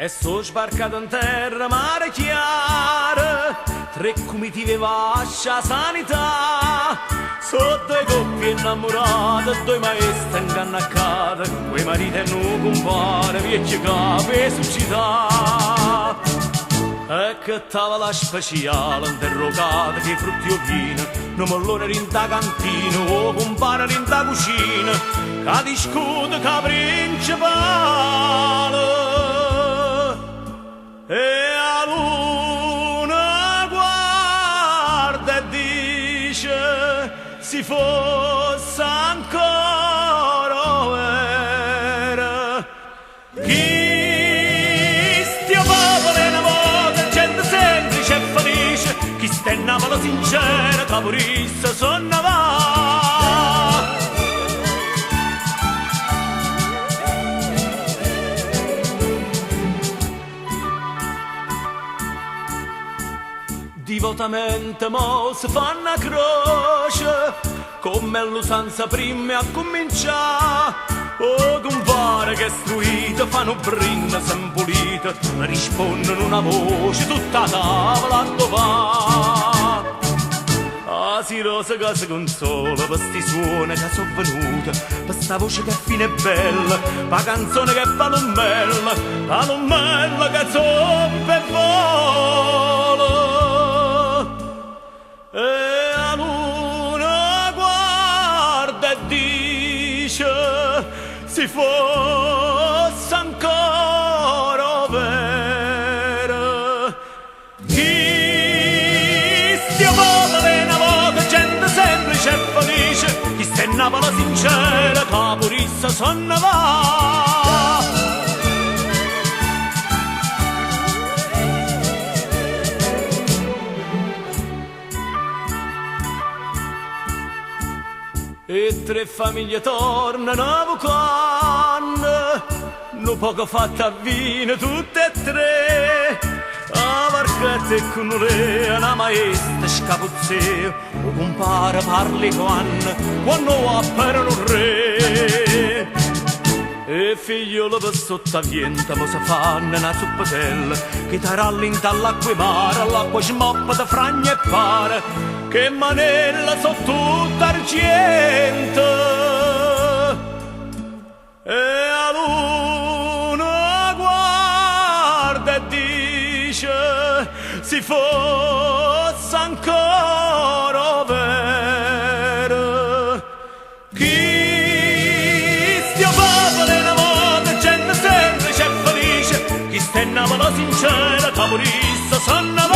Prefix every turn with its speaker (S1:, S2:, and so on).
S1: E so sbarcato in terra, mare chiaro, 3 comitive vascia sanità, sotto i coppie innamorate, 2 maestre ingannaccate, quei mariti e non compare, vecchie capi su città. E che tavola speciale interrogata, che frutti o vino, un mollone in da cantina, o compare in da cucina, che discute che principale. E a luna guarda e dice, si fosse ancora vera, chi stia popolo è una volta, gente semplice e felice, chi sta in Napoli sincera, che purissa sono va. Divotamente mo si fa una croce, come l'usanza prima a cominciare. O compare che istruito fanno brinda sempulita, rispondono una voce tutta la tavola dove va. Ah, si rosa che si consola per sti suoni che sono venute, per sta voce che fine è bella, per la canzone che fa l'ummella che zoppa e vola. E la luna guarda e dice, si fosse ancora vera, chi stia popolo è una volta, gente semplice e felice, chi sta in Napoli sincera, che purissa sono va. E 3 famiglie tornano a Vucan, non poco fatta a vino tutte e 3, a Varchetta e con una maestra scapuzzea, o compare parli quando apparano un re. E figliolo per sottavienta, mo si fanno una zuppatella, che tarallinta all'acqua mare, all'acqua smoppa da fragna e pare, che manella so tutta argento. E a luna guarda e dice, si fosse ancora vera, chi stia popolo è una volta, gente semplice e felice, chi sta in Napoli sincera, che purissa sono